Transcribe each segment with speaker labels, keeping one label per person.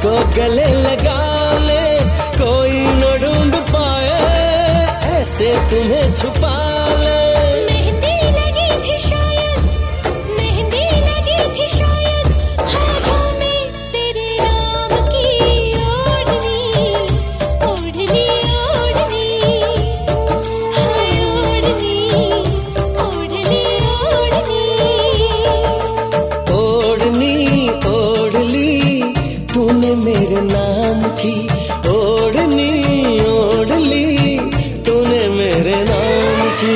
Speaker 1: को गले लगा ले, कोई न ढूंढ पाए ऐसे तुम्हें छुपा ले।
Speaker 2: मेहंदी लगी थी शायद, मेहंदी लगी थी शायद, हाथों में तेरे नाम की ओढ़नी, ओढ़नी ओढ़नी, हाय ओढ़नी, ओढ़नी ओढ़नी।
Speaker 1: ओढ़नी ओढ़ ली तूने मेरे नाम की, ओढ़नी ओढ़ ली तूने मेरे नाम की।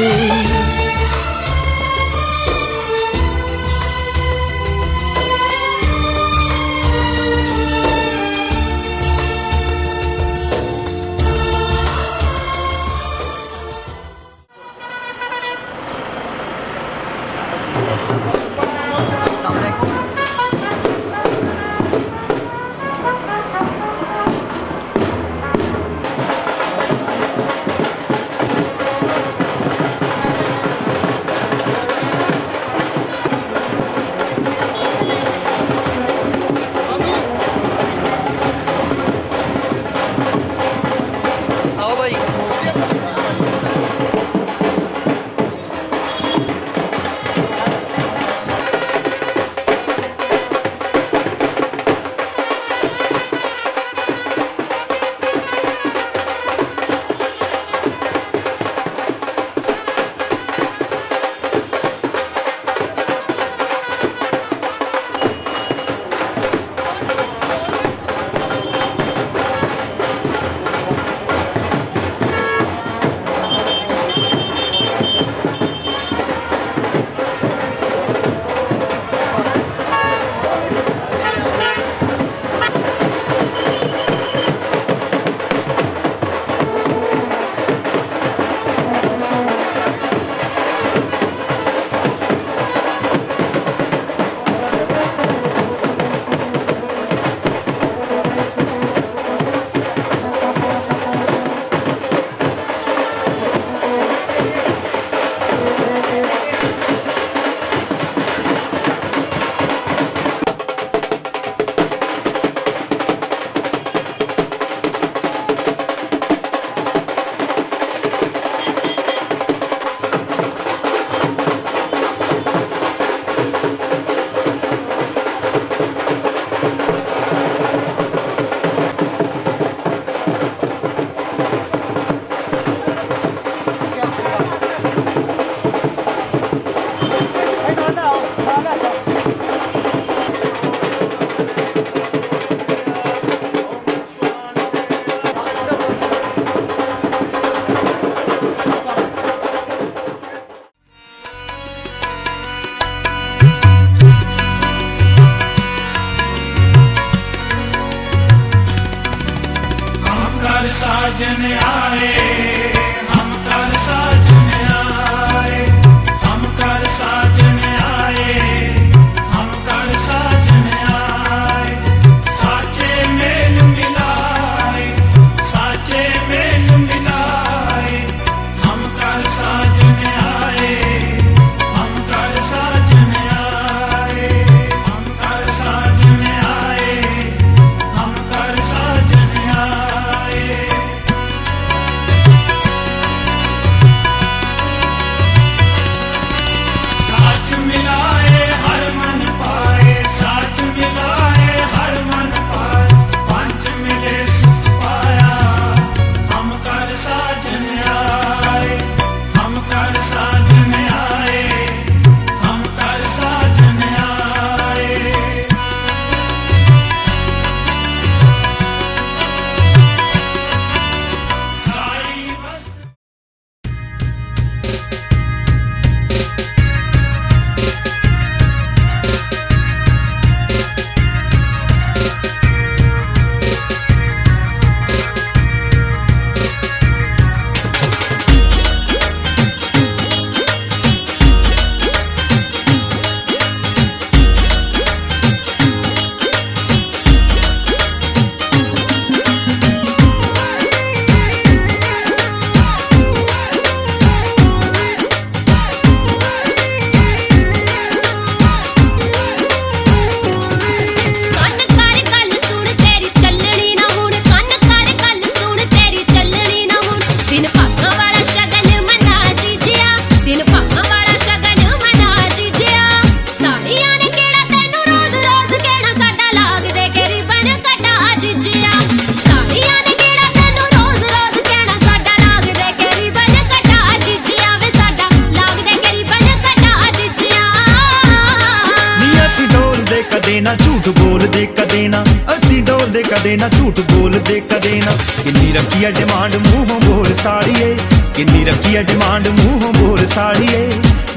Speaker 3: ਨਾ ਝੂਠ ਬੋਲਦੇ ਕਦੇ ਨਾ, ਅਸੀਂ ਡੋਲਦੇ ਕਦੇ ਨਾ, ਝੂਠ ਬੋਲਦੇ ਕਦੇ ਨਾ। ਕਿੰਨੀ ਰੱਖੀ ਆ ਡਿਮਾਂਡ ਮੂੰਹੋਂ ਬੋਲ ਸਾਲੀਏ, ਕਿੰਨੀ ਰੱਖੀ ਆ ਡਿਮਾਂਡ ਮੂੰਹੋਂ ਬੋਲ ਸਾਲੀਏ।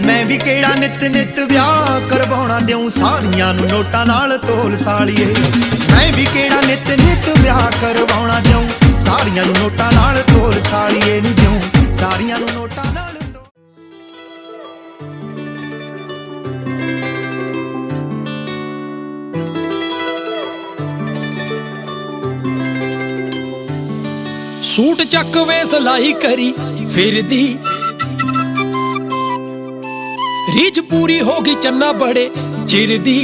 Speaker 3: ਮੈਂ ਵੀ ਕਿਹੜਾ ਨਿੱਤ ਨਿੱਤ ਵਿਆਹ ਕਰਵਾਉਣਾ ਦਿਉ ਸਾਰੀਆਂ ਨੂੰ ਨੋਟਾਂ ਨਾਲ ਤੋਲ ਸਾਲੀਏ। ਮੈਂ ਵੀ ਕਿਹੜਾ ਨਿੱਤ ਨਿੱਤ ਵਿਆਹ ਕਰਵਾਉਣਾ ਦਿਉ ਸਾਰੀਆਂ ਨੂੰ ਨੋਟਾਂ ਨਾਲ ਤੋਲ ਸਾਲੀਏ ਨੀ ਦਿਉ ਸਾਰੀਆਂ ਨੂੰ ਨੋਟਾਂ ਨਾਲ।
Speaker 4: सूट चक वे सलाई करी फिरदी, रीझ पूरी होगी चन्ना बड़े चिर दी।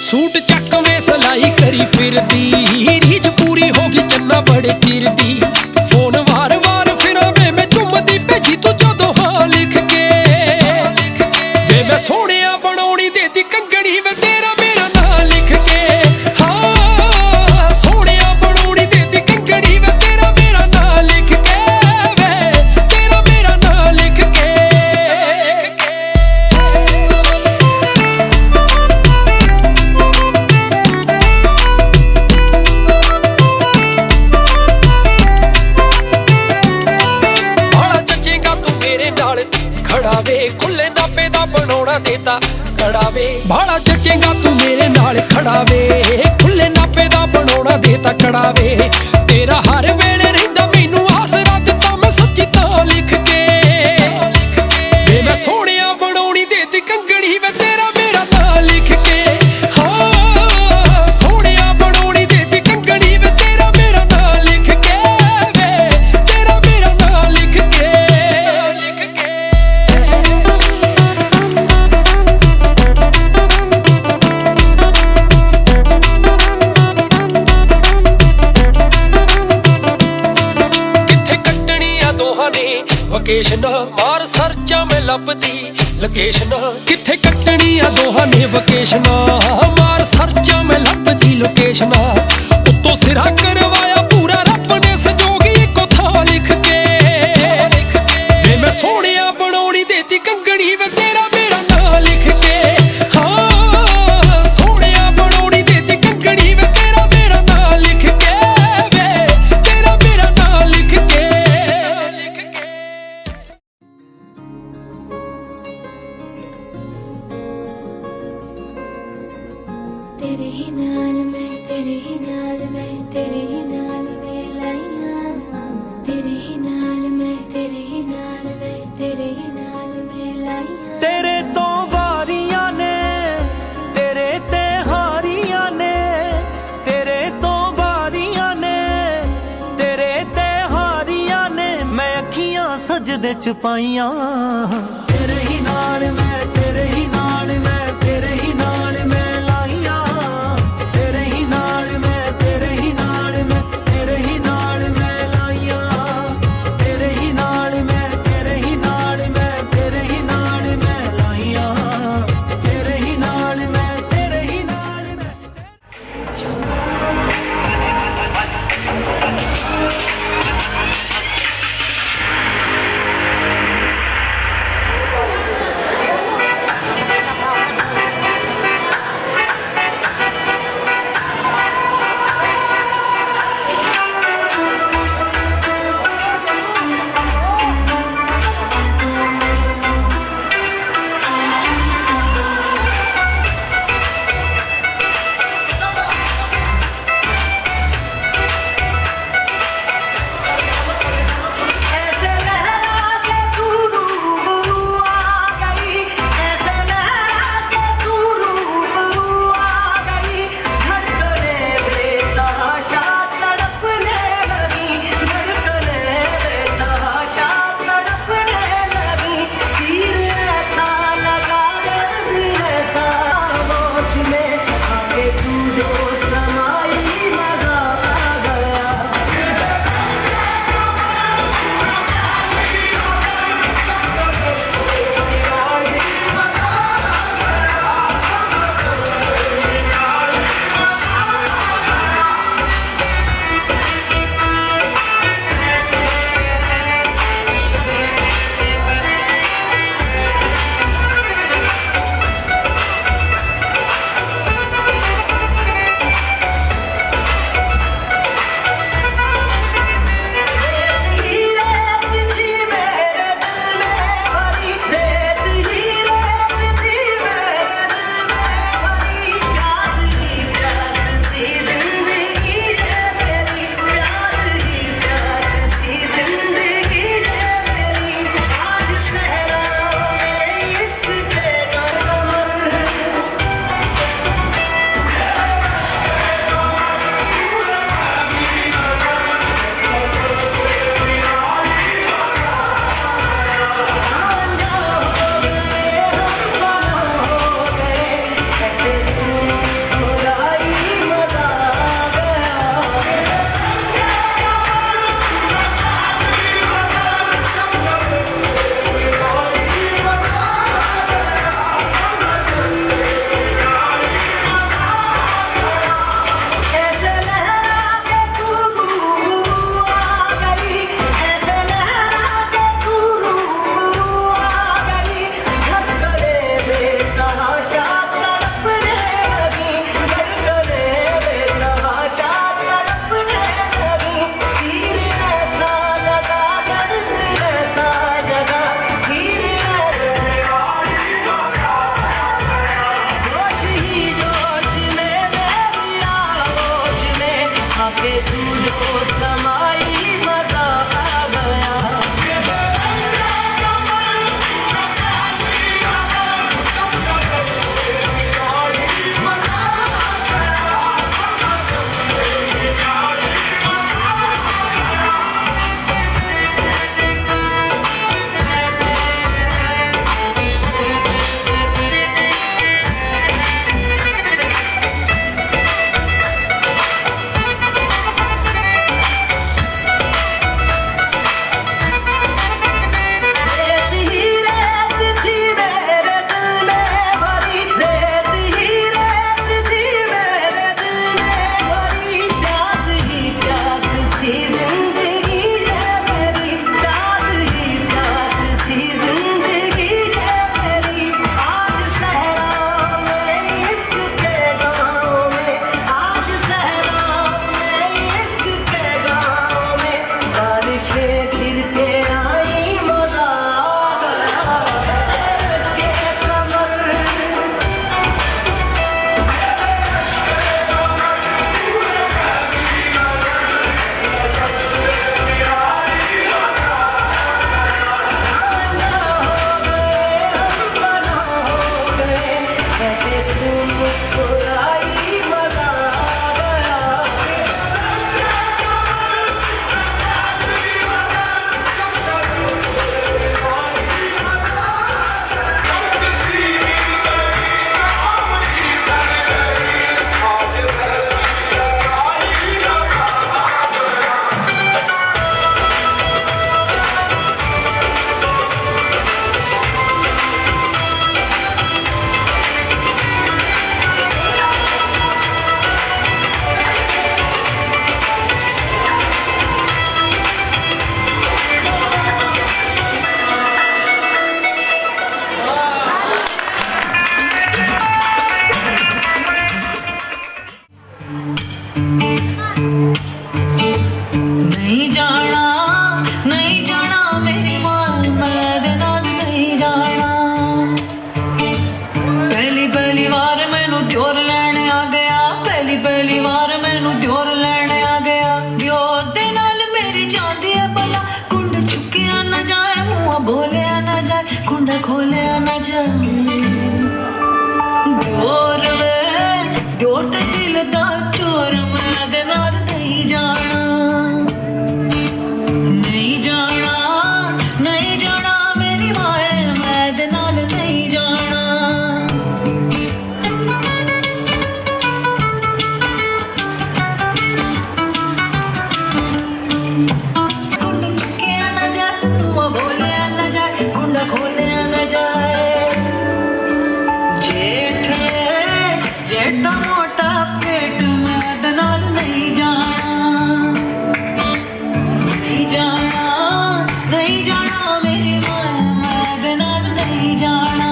Speaker 4: सूट चक वे सलाई करी फिरदी, रीझ पूरी होगी चन्ना बड़े चिर दी। फोन वार वार फिरा मैं चुमदी भेजी तू जदों हां लिख के, वे मैं सोहणिया बनाउणी देती कंगड़ी वे तेरा मेरा नां लिख के। खुले नापे दा बनाउणा देता कड़ा वे, भाड़ा जचेगा तू मेरे नाल खड़ा वे। खुले नापे दा बनाउणा देता कड़ा वे, तेरा हर वेले रहिंदा मैनू आसरा दित्ता मैं सच्ची तां लिख के। वे मैं सोहणिया बनाउणी देती कंगड़ी वे तेरा मेरा नां लिख के। हाँ सोहणिया बनाउणी देती कंगड़ी वे तेरा मेरा नां लिख के, वे तेरा मेरा नां लिख के। वकेशन मार सर्चा में लभदी लोकेशन, किथे कट्टनी आ दोहां ने वकेशन मार सर्चा में लभदी लोकेशन। उत्तों सिरा करवाया पूरा रब ने संजोगी को था लिख के। जे मैं सोहणिया बनाउणी देती कंगड़ी वे तेरा मेरा नां लिख के। हाँ सोहणिया बनाउणी देती कंगड़ी वे तेरा मेरा नां लिख के, वे तेरा मेरा नां लिख के।
Speaker 2: तेरे ही नाल मैं, तेरे ही नाल मैं, तेरे ही नाल मैं लाइयां। तेरे ही नाल मैं, तेरे ही नाल मैं, तेरे ही नाल मैं लाइयां।
Speaker 1: तेरे तो वारियां ने तेरे ते हारियां ने, तेरे तो वारियां ने तेरे ते हारियां ने। मैं अखियां सजदे च पाइयां। तेरे ही नाल मैं, तेरे ही नाल मैं, तेरे ही नाल मैं एडा मोटा पेट मैद नाल नहीं जाना, नहीं जाना, नहीं जाना मेरी मां मैद नाल नहीं जाना।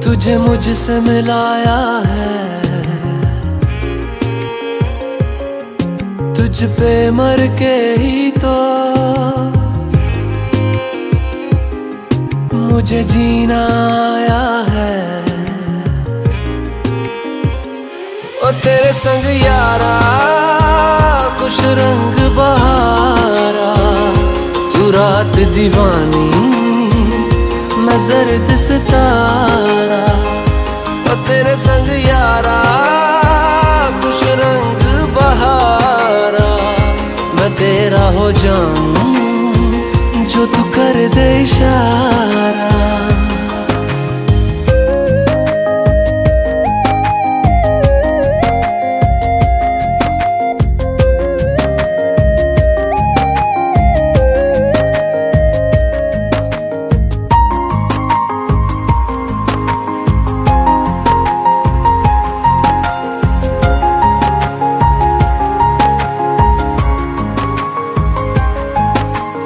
Speaker 1: तुझे मुझसे मिलाया है, तुझ पे मर के ही तो मुझे जीना आया है।
Speaker 5: तेरे संग यारा कुछ रंग बहारा, तू रात दीवानी मैं जर्द सितारा। और तेरे संग यारा कुछ रंग बहारा, मैं तेरा हो जाऊं जो तू कर दे इशारा।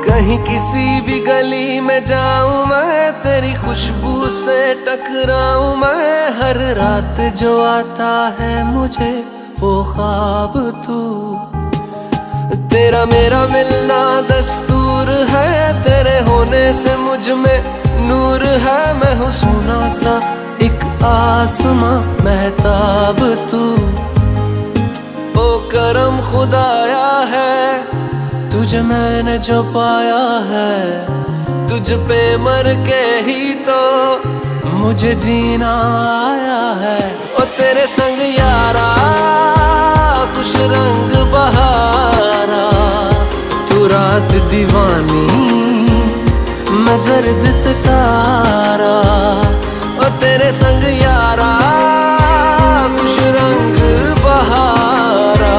Speaker 5: कहीं किसी भी गली में जाऊं मैं, तेरी खुशबू से टकराऊं मैं। हर रात जो आता है मुझे वो ख्वाब तू, तेरा मेरा मिलना दस्तूर है। तेरे होने से मुझ में नूर है, मैं हूँ सोना सा एक आसमां महताब तू। ओ करम खुदाया है तुझे मैंने जो पाया है, तुझ पे मर के ही तो मुझे जीना आया है। ओ तेरे संग यारा कुछ रंग बहारा, तू रात दीवानी मैं जर्द सितारा। ओ तेरे संग यारा कुछ रंग बहारा,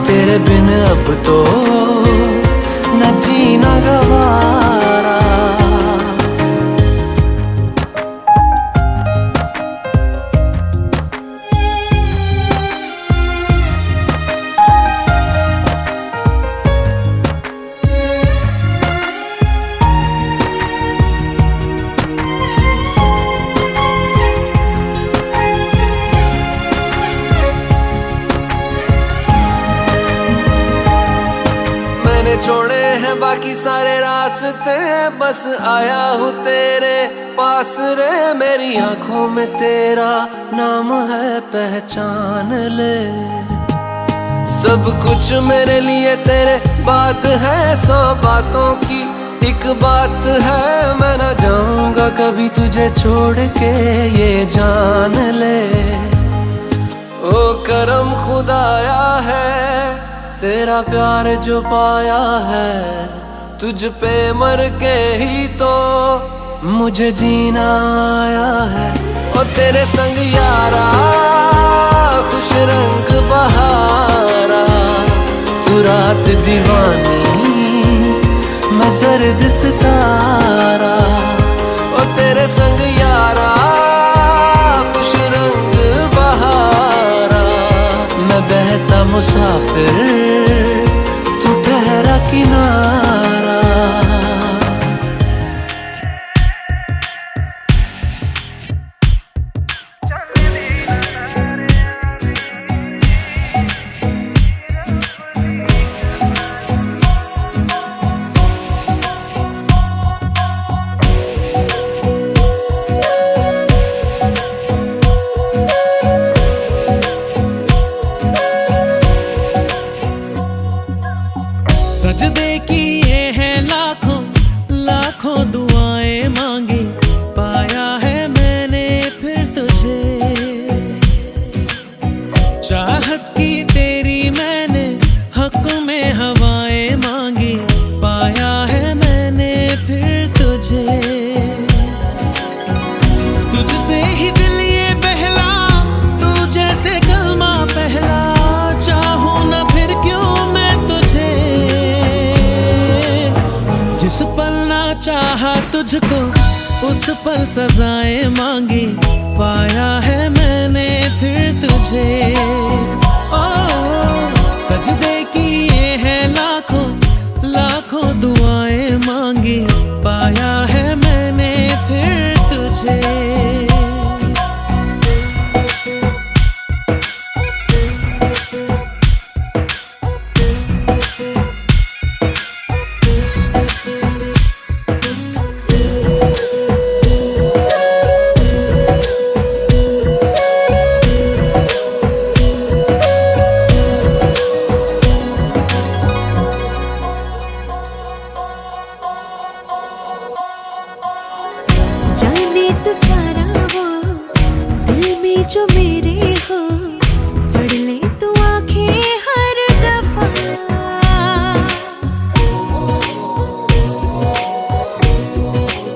Speaker 5: तेरे बिन अब तो न जीना गवारा। मैंने छोड़े हैं बाकी सारे रास्ते, बस आया हूँ तेरे पास रे। मेरी आंखों में तेरा नाम है पहचान ले, सब कुछ मेरे लिए तेरे बात है। 100 बातों की एक बात है, मैं ना जाऊंगा कभी तुझे छोड़ के ये जान ले। ओ करम खुदाया है तेरा प्यार जो पाया है, तुझ पे मर के ही तो मुझे जीना आया है। और तेरे संग यारा खुश रंग बहारा, तू रात दीवानी मैं जर्द सितारा। और तेरे संग यारा खुश रंग बहारा, मैं बहता मुसाफिर तू ठहरा किनारा।
Speaker 1: सजदे किए हैं लाखों लाखों दुआएं मांगी, पाया है मैंने फिर तुझे। चाहत की तेरी मैंने हक में हवाएं मांगी, पाया है मैंने फिर तुझे। तुझसे ही दिल ये बहला, तू जैसे कलमा पहला। चाहूं ना फिर क्यों मैं तुझे, जिस पल ना चाहा तुझको उस पल सजाएं मांगी, पाया है मैंने फिर तुझे। ओ सजदे किए हैं लाखों लाखों दुआएं मांगी, पाया है मैंने फिर तुझे।
Speaker 2: तू सारा वो दिल में जो मेरे हो, पढ़ ले तू आंखें हर दफा।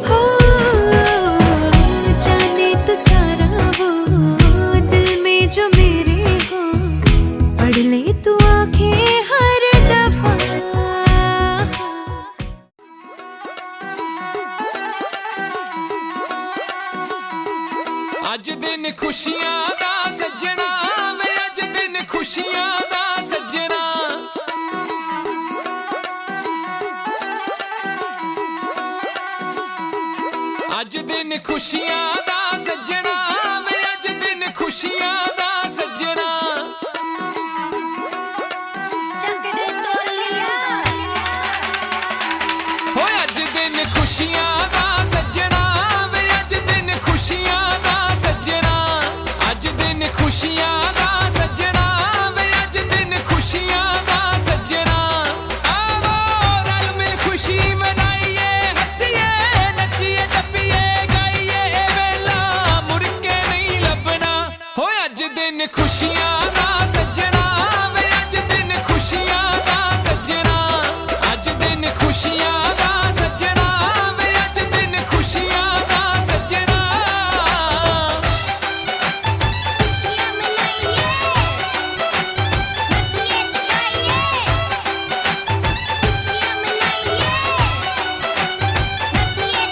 Speaker 2: हो जाने तू सारा वो दिल में जो मेरे हो, पढ़ ले तू आंखें हर दफा।
Speaker 4: ਅੱਜ ਦਿਨ ਖੁਸ਼ੀਆਂ ਦਾ ਸੱਜਣਾ ਵੇ, ਅੱਜ ਦਿਨ ਖੁਸ਼ੀਆਂ ਦਾ ਸੱਜਣਾ। ਅੱਜ ਦਿਨ ਖੁਸ਼ੀਆਂ ਦਾ ਸੱਜਣਾ ਵੇ, ਅੱਜ ਦਿਨ ਖੁਸ਼ੀਆਂ ਦਾ ਸੱਜਣਾ। ਹੋਏ ਅੱਜ ਦਿਨ ਖੁਸ਼ੀਆਂ ਦਾ ਸੱਜਣਾ ਵੇ, ਅੱਜ ਦਿਨ ਖੁਸ਼ੀਆਂ ਦਾ ਸੱਜਣਾ। ਅੱਜ ਦਿਨ ਖੁਸ਼ੀਆਂ ਦਾ ਸੱਜਣਾ ਵੇ, ਅੱਜ ਦਿਨ ਖੁਸ਼ੀਆਂ ਦਾ ਸੱਜਣਾ। ਆਵੋ ਰਲ ਮਿਲ ਖੁਸ਼ੀ ਮਨਾਈਏ, ਹੱਸੀਏ ਨੱਚੀਏ ਟੱਪੀਏ ਗਾਈਏ, ਵੇਲਾ ਮੁੜ ਕੇ ਨਹੀਂ ਲੱਭਣਾ। ਹੋਏ ਅੱਜ ਦਿਨ ਖੁਸ਼ੀਆਂ ਦਾ ਸੱਜਣਾ ਵੇ, ਅੱਜ ਦਿਨ ਖੁਸ਼ੀਆਂ ਦਾ ਸੱਜਣਾ। ਅੱਜ ਦਿਨ ਖੁਸ਼ੀਆਂ ਦਾ ਸੱਜਣਾ ਵੇ, ਅੱਜ ਦਿਨ ਖੁਸ਼ੀਆਂ ਦਾ ਸੱਜਣਾ।
Speaker 2: खुशियाँ मनाइए, नचिए टपाइए। खुशियाँ मनाइए, नचिए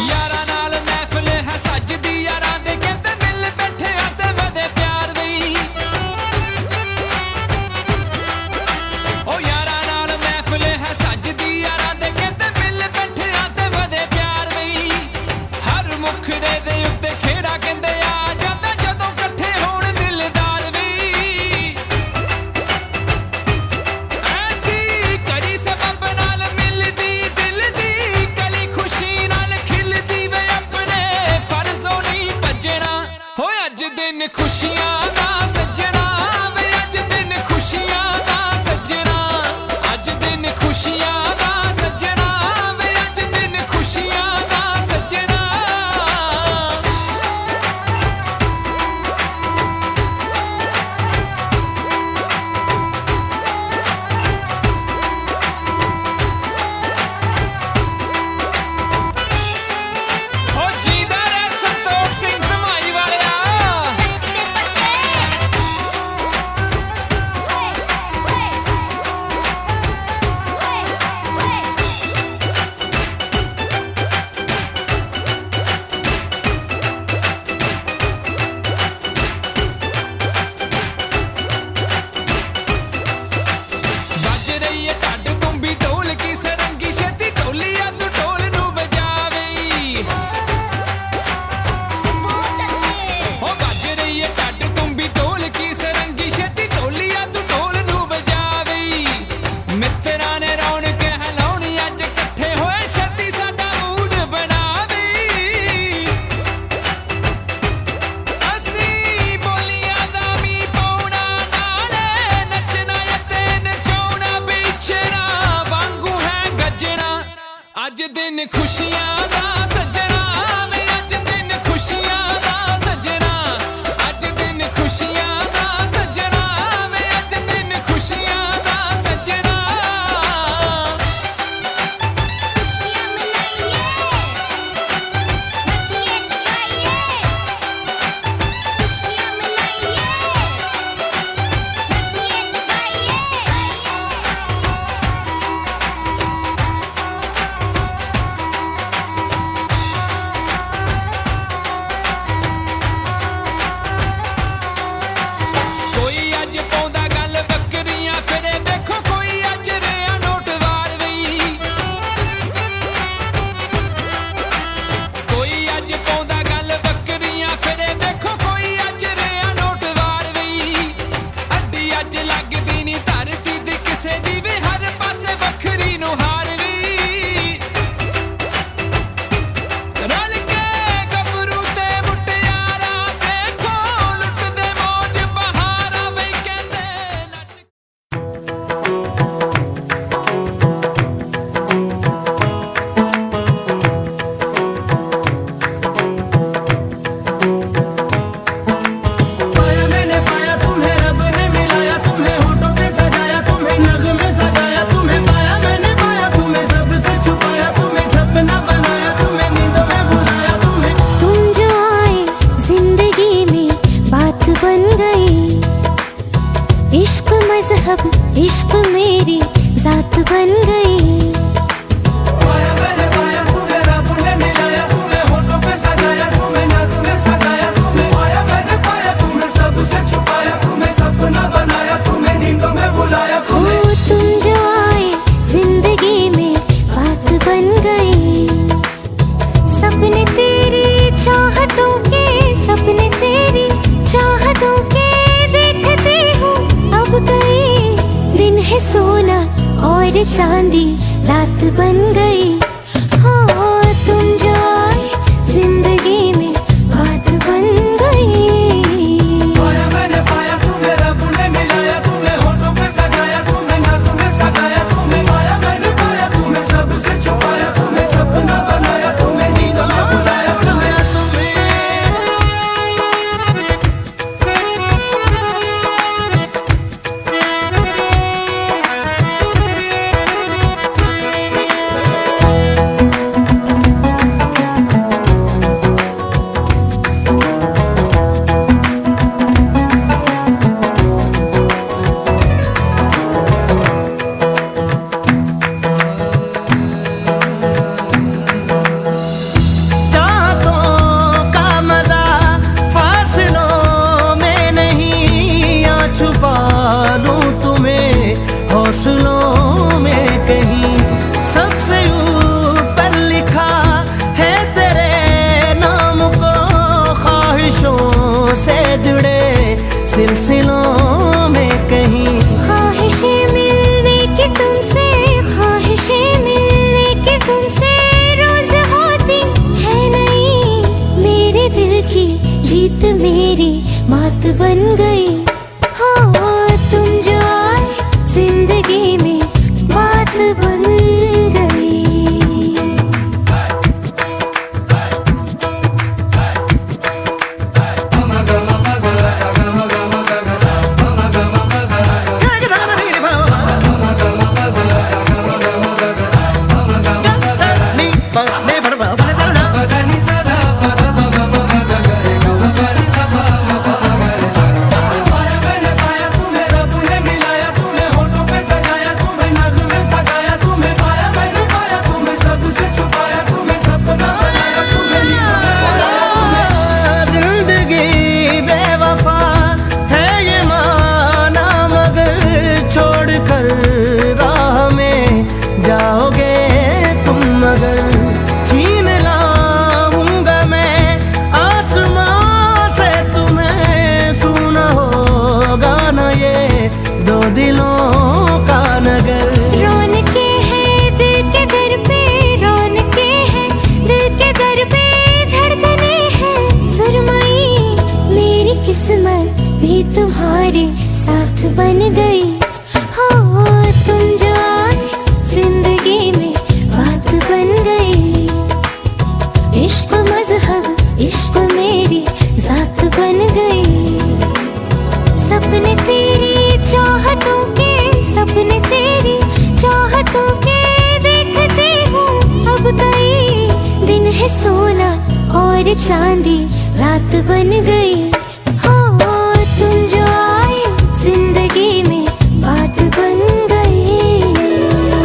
Speaker 4: ਯਾਰਾਂ ਨਾਲ ਮਹਿਫਿਲ ਹੈ ਸੱਜਦੀ, ਯਾਰਾਂ ਦੇ ਕਹਿੰਦੇ ਮਿਲ ਬੈਠਿਆਂ ਤੇ ਵਧੇ ਪਿਆਰ ਦੀ। ਓ ਯਾਰਾਂ ਨਾਲ ਮਹਿਫਿਲ ਹੈ ਸੱਜਦੀ, ਯਾਰਾਂ ਦੇ ਕਹਿੰਦੇ ਮਿਲ ਬੈਠਿਆਂ ਤੇ ਵਧੇ ਪਿਆਰ ਦੀ। ਹਰ ਮੁਖੜੇ ਦੇ ਉੱਤੇ ਖੇੜਾ ਕਹਿੰਦੇ ਆ ਜਾਂਦਾ, ਜਦੋਂ ਇਕੱਠੇ ਹੋਣ ਦਿਲਦਾਰ ਵੀ। ਐਸੀ ਕਰੀ ਸਬਬ ਨਾਲ ਮਿਲਦੀ ਦਿਲ ਦੀ ਕਲੀ, ਖੁਸ਼ੀ ਨਾਲ ਖਿਲਦੀ ਵੇ ਆਪਣੇ ਫਰਜ਼ੋਂ ਨਹੀਂ ਭੱਜਣਾ। ਹੋਏ ਅੱਜ ਦਿਨ ਖੁਸ਼ੀਆਂ ਦਾ ਸੱਜਣਾ ਵੇ, ਅੱਜ ਦਿਨ ਖੁਸ਼ੀਆਂ ਦਾ ਸੱਜਣਾ। ਅੱਜ ਦਿਨ ਖੁਸ਼ੀਆਂ ਦਾ ਸੱਜਣਾ ਵੇ, ਅੱਜ ਦਿਨ ਖੁਸ਼ੀਆਂ ਦਾ ਸੱਜਣਾ। ਓ ਜੀਦਾ ਰਹਿ ਸੰਤੋਖ ਸਿੰਘ ਧਮਾਈ ਵਾਲਿਆ। ਵੱਜ ਰਹੀ ਏ ਢੱਡ ਤੁੰਬੀ ਢੋਲਕੀ ਸਰੰਗੀ, ਛੇਤੀ ਢੋਲੀਆ ਤੂੰ ਢੋਲ ਨੂੰ ਵਜਾਵੀਂ। ਹੋ ਵੱਜ ਰਹੀ ਏ ਢੱਡ ਤੁੰਬੀ ਢੋਲਕੀ ਸਰੰਗੀ, ਛੇਤੀ ਢੋਲੀਆ ਤੂੰ ਢੋਲ ਨੂੰ ਵਜਾਵੀਂ। ਮਿੱਤਰਾਂ ਨੇ ਰੌਣਕ ਹਲਾਉਣੀ, ਅੱਜ ਇਕੱਠੇ ਹੋਏ ਛੇਤੀ ਸਾਡਾ ਮੂਡ ਬਣਾਵੀਂ। ਅਸੀਂ ਬੋਲੀਆਂ ਦਾ ਵੀ ਪਾਉਣਾ ਨਾਲੇ, ਨੱਚਣਾ ਅਤੇ ਨਚਾਉਣਾ ਵਿਛਣਾ ਵਾਂਗੂ ਹੈ ਗੱਜਣਾ। ਅੱਜ ਦਿਨ ਖੁਸ਼ੀਆਂ ਦਾ ਸੱਜਣਾ ਵੇ, ਅੱਜ ਦਿਨ ਖੁਸ਼ੀਆਂ ਦਾ ਸੱਜਣਾ। ਅੱਜ ਦਿਨ ਖੁਸ਼ੀਆਂ ਦਾ ਸੱਜਣਾ ਵੇ, ਅੱਜ ਦਿਨ ਖੁਸ਼ੀਆਂ ਦਾ ਸੱਜਣਾ।
Speaker 2: खुशियाँ मनाइए, नचिए टपाइए। खुशियाँ मनाइए, नचिए टपाइए। और चांदी रात बन गई। हो तुम जो आए जिंदगी में बात बन गई।
Speaker 1: पाया मैंने पाया तुम्हें, रब ने मिलाया तुम्हें, होठों पे सजाया तुम्हें, नाक में सगाया तुम्हें। पाया मैंने पाया तुम्हें, सबसे छुपाया तुम्हें, सपना बनाया तुम्हें, नींदों में बुलाया तुम्हें। हौसलों में कहीं सबसे ऊपर लिखा है तेरे नाम को, ख्वाहिशों से जुड़े सिलसिलों में कहीं।
Speaker 2: ख्वाहिशें मिलने की तुमसे, ख्वाहिशें मिलने की तुमसे रोज होती है नहीं। मेरे दिल की जीत मेरी मात बन गई। हो तुम जो आए जिंदगी में बात बन गई। भी तुम्हारे साथ बन गई। हो तुम जो आए जिंदगी में बात बन गई। इश्क मजहब इश्क मेरी जात बन गई। सपने तेरी चाहतों के, सपने तेरी चाहतों के देखते हूँ अब कई दिन है सोना और चांदी रात बन गई। तुम जो आए जिंदगी में बात बन गई।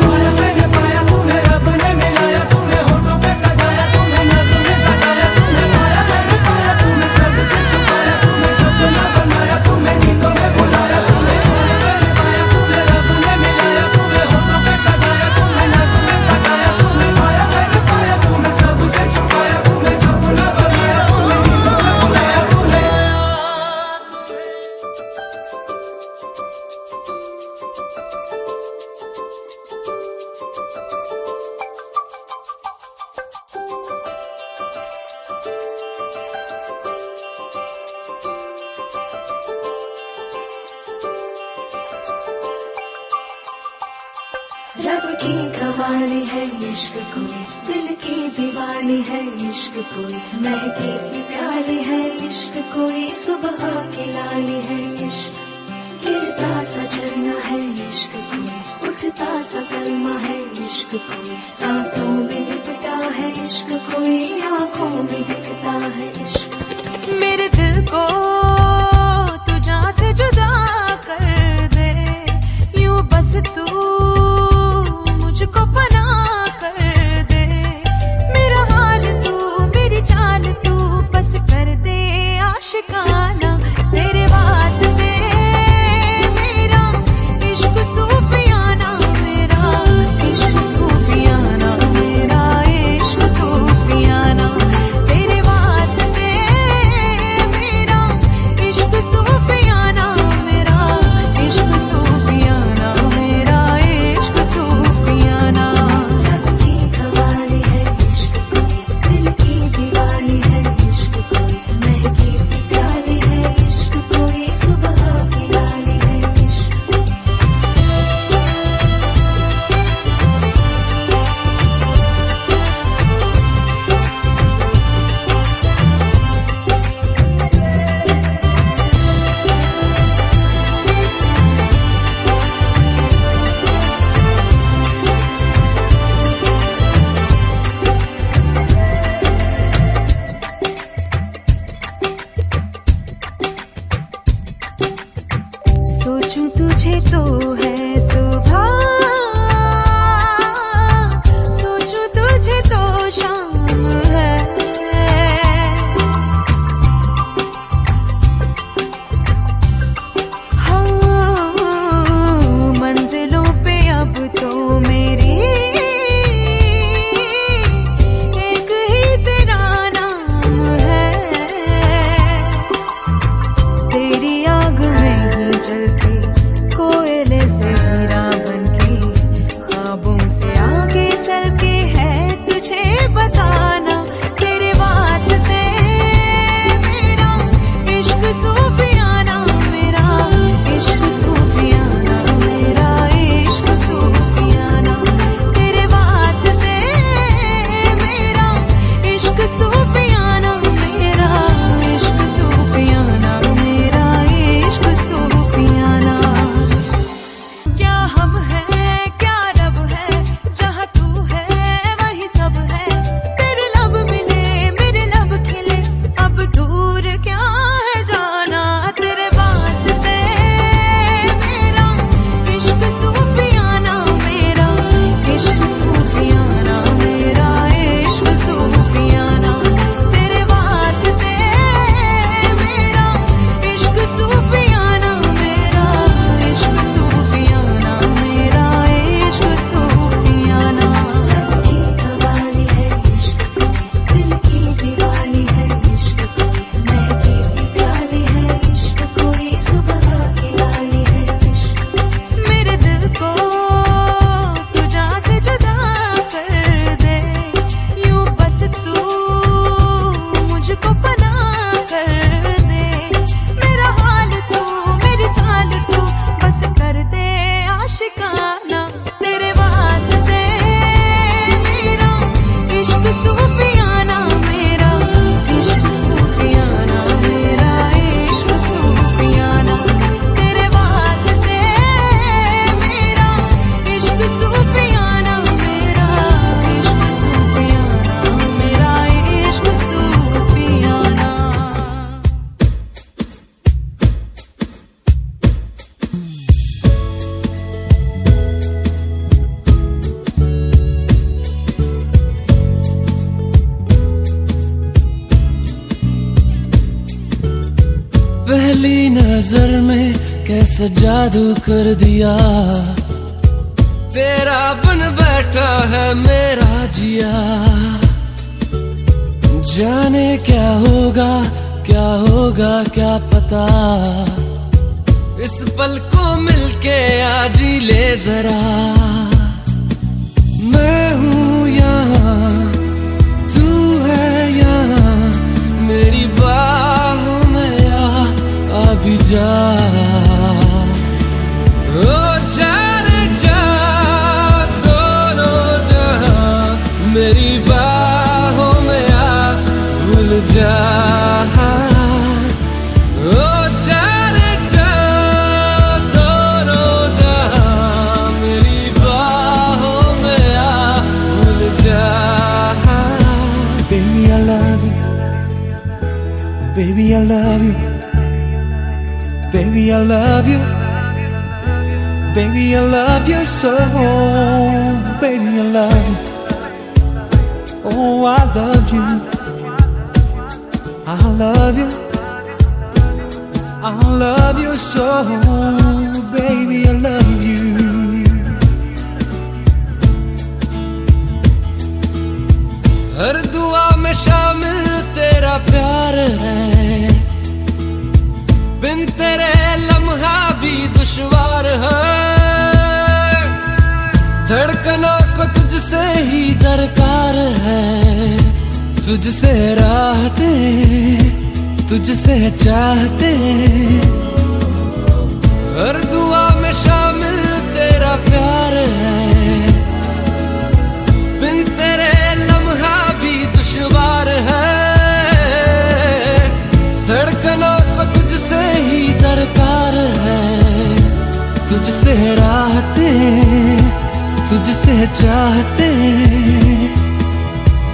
Speaker 1: पाया मैंने पाया तुम्हें, रब ने मिलाया तुम्हें, होठों पे सजाया तुम्हें, नाक में सगाया तुम्हें। पाया मैंने पाया तुम्हें, सबसे छुपाया तुम्हें, सपना बनाया तुम्हें, नींदों में बुलाया तुम्हें। पाया मैंने पाया तुम्हें, रब ने मिलाया तुम्हें, होठों पे सजाया तुम्हें, नाक में सगाया तुम्हें। पाया मैंने पाया तुम्हें, सबसे छुपाया तुम्हें, सपना बनाया तुम्हें, नींदों में बुलाया तुम्हें।
Speaker 6: रब की कवाली है इश्क कोई, दिल की दीवानी है इश्क कोई, महकी सी प्याली है इश्क कोई, सुबह की लाली है इश्क, गिरता सा झरना है इश्क कोई, उठता सा कलमा है इश्क कोई, सांसों में लिपटा है इश्क कोई, आंखों में दिखता है इश्क।
Speaker 7: मेरे दिल को तू जान से जुदा कर दे, यूं बस तू मुझको फना कर दे, मेरा हाल तू मेरी जान तू बस कर दे आशिकाना, तेरे वास्ते मेरा इश्क सूफियाना, मेरा इश्क सूफियाना, मेरा इश्क सूफियाना, तेरे वास्ते मेरा इश्क सूफियाना, मेरा इश्क सूफियाना, मेरा इश्क सोचूं तुझे तो है सुबह, सोचूं तुझे तो शाम है। मंजिलों पे अब तो मेरी एक ही तेरा नाम है। तेरी आग में ही जलती कोयले से हीरा बनके, ख्वाबों से आगे चल के है तुझे बताना। तेरे वास्ते मेरा इश्क सूफियाना, मेरा इश्क सूफियाना, मेरा इश्क सूफियाना। तेरे वास्ते मेरा इश्क सूफियाना, मेरा इश्क सूफियाना, मेरा इश्क सूफियाना। क्या हम हैं क्या रब है, जहाँ तू है वही सब है। तेरे लब मिले मेरे लब खिले, अब दूर क्या है जाना। तेरे वास्ते मेरा इश्क सूफियाना, मेरा इश्क सूफियाना, मेरा इश्क सूफियाना। तेरे वास्ते मेरा इश्क सूफियाना, मेरा इश्क सूफियाना, मेरा इश्क सूफियाना।
Speaker 6: की कवाली है इश्क कोई, दिल की दीवानी है इश्क कोई, महकी सी प्याली है इश्क कोई, सुबह की लाली है इश्क।
Speaker 7: मेरे दिल को तुझा से जुदा कर दे, यूं बस तू मुझको फना कर दे। मेरा हाल तू मेरी चाल तू बस कर दे आशिकाना। तेरे वास्ते मेरा इश्क सूफियाना, मेरा इश्क सूफियाना, मेरा इश्क सूफियाना। तेरे वास्ते मेरा इश्क सूफियाना, मेरा इश्क सूफियाना, मेरा इश्क सूफियाना।
Speaker 5: पहली नजर में कैसा जादू कर दिया, तेरा बन बैठा है मेरा जिया। जाने क्या होगा क्या पता, इस पल को मिलके आज ही ले जरा। मैं हूँ यहाँ तू है यहाँ, मेरी बाहों में आ भी जा। ओ जाने जा दोनों जहां, मेरी बाहों में आ भूल जा। ओ जाने जा दोनों जहां, मेरी बाहों में आ भूल जा।
Speaker 3: Baby, I love you. Baby, I love you. Baby, I love you. Baby, I love you so. Baby, I love you. Oh, I love you. I love you. I love you so. Baby, I love you.
Speaker 5: हर दुआ में शामिल तेरा प्यार है, बिन तेरे लम्हा भी दुश्वार है। धड़कनों को तुझसे ही दरकार है, तुझसे राहते तुझसे चाहते। हर दुआ में शामिल तेरा प्यार है, बिन तेरे लम्हा भी दुश्वार है। धड़कनों को तुझसे ही दरकार है, तुझसे राहते तुझसे चाहते।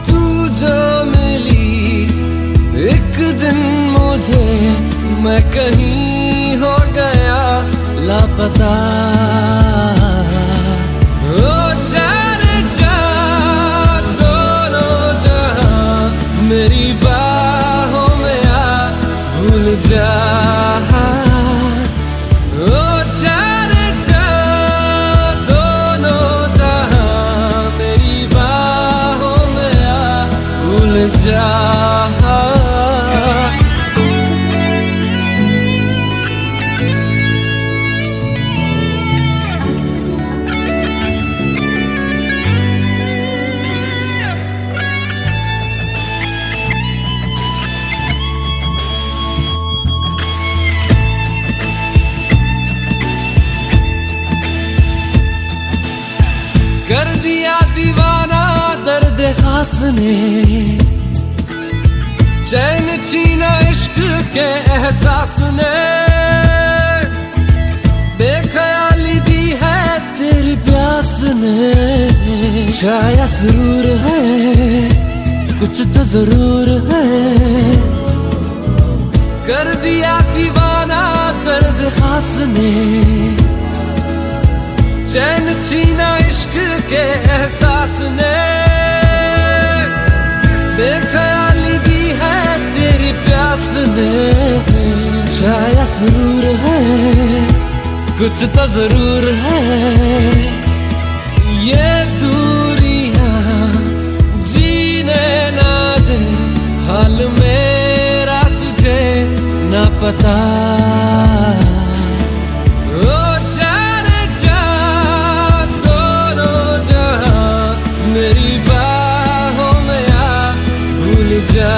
Speaker 5: तू जो मिली एक दिन मुझे, मैं कहीं हो गया लापता। ओ जाने जा दोनों जहां मेरी बाहों में आ भूल जा। ओ जाने जा दोनों जहां मेरी बाहों में आ भूल जा। कर दिया दीवाना दर्द खास ने, चैन छीना इश्क के एहसास ने। बेख्याली दी है तेरी प्यास ने, शायद जरूर है कुछ तो जरूर है। कर दिया दीवाना दर्द खास ने, चैन छीना इश्क के एहसास ने। बेख्याली दी है तेरी प्यास ने, शायद जरूर है कुछ तो जरूर है। ये दूरियां जीने ना दे हाल मेरा तुझे ना पता। मेरी बाहों में आ भूल जा।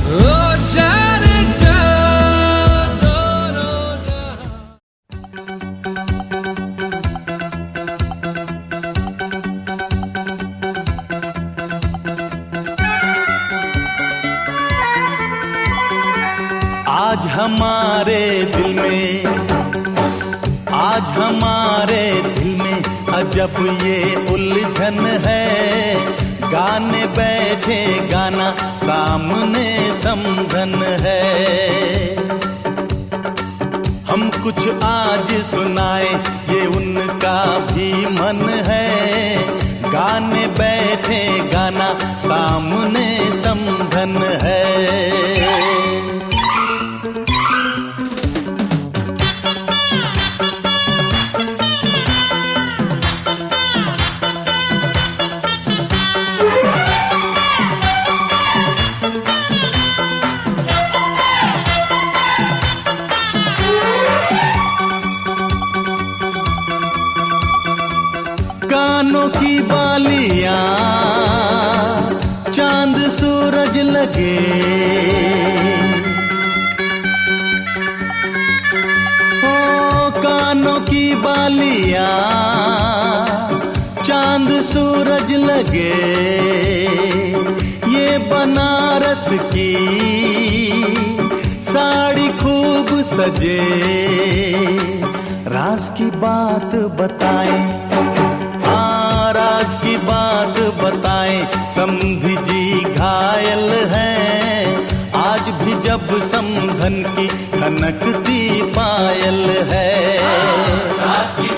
Speaker 5: ओ जाने जा दोनों जहां।
Speaker 3: आज हमारे दिल में, आज हमारे दिल में अजब ये उलझन है। गाने बैठे गाना सामने समधन है। हम कुछ आज सुनाए ये उनका भी मन है। गाने बैठे गाना सामने समधन है। कानों की बालियां चांद सूरज लगे। ओ कानों की बालियां चांद सूरज लगे। ये बनारस की साड़ी खूब सजे। राज की बात बताएं, राज की बात बताएं। समधी जी घायल हैं आज भी जब समधन की खनकती पायल है। राज की